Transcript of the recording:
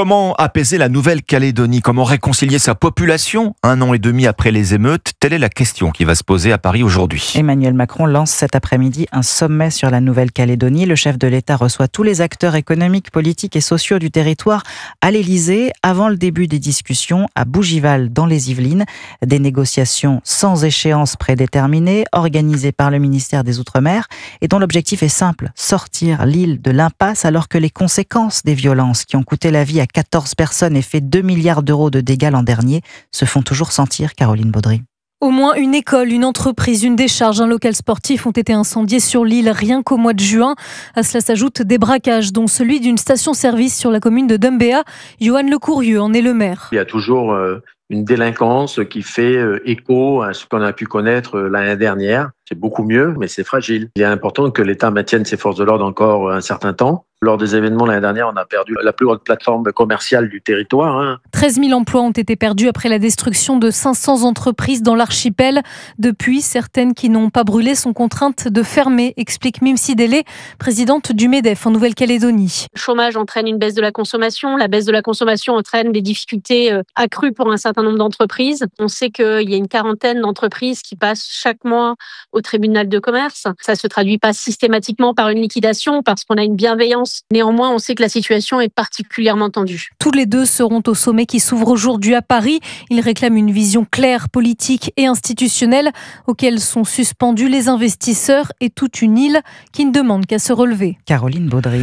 Comment apaiser la Nouvelle-Calédonie? Comment réconcilier sa population 1 an et demi après les émeutes? Telle est la question qui va se poser à Paris aujourd'hui. Emmanuel Macron lance cet après-midi un sommet sur la Nouvelle-Calédonie. Le chef de l'État reçoit tous les acteurs économiques, politiques et sociaux du territoire à l'Élysée avant le début des discussions à Bougival dans les Yvelines. Des négociations sans échéance prédéterminée organisées par le ministère des Outre-mer et dont l'objectif est simple, sortir l'île de l'impasse alors que les conséquences des violences qui ont coûté la vie à 14 personnes et fait 2 milliards d'euros de dégâts l'an dernier se font toujours sentir. Caroline Baudry. Au moins une école, une entreprise, une décharge, un local sportif ont été incendiés sur l'île rien qu'au mois de juin. À cela s'ajoutent des braquages, dont celui d'une station-service sur la commune de Dumbéa. Johan Lecourrieux en est le maire. Il y a toujours une délinquance qui fait écho à ce qu'on a pu connaître l'année dernière. C'est beaucoup mieux, mais c'est fragile. Il est important que l'État maintienne ses forces de l'ordre encore un certain temps. Lors des événements l'année dernière, on a perdu la plus grande plateforme commerciale du territoire. 13 000 emplois ont été perdus après la destruction de 500 entreprises dans l'archipel. Depuis, certaines qui n'ont pas brûlé sont contraintes de fermer, explique Mim Sidélé, présidente du MEDEF en Nouvelle-Calédonie. Le chômage entraîne une baisse de la consommation. La baisse de la consommation entraîne des difficultés accrues pour un certain nombre d'entreprises. On sait qu'il y a une quarantaine d'entreprises qui passent chaque mois au tribunal de commerce. Ça ne se traduit pas systématiquement par une liquidation parce qu'on a une bienveillance. Néanmoins, on sait que la situation est particulièrement tendue. Tous les deux seront au sommet qui s'ouvre aujourd'hui à Paris. Ils réclament une vision claire, politique et institutionnelle auquel sont suspendus les investisseurs et toute une île qui ne demande qu'à se relever. Caroline Baudry.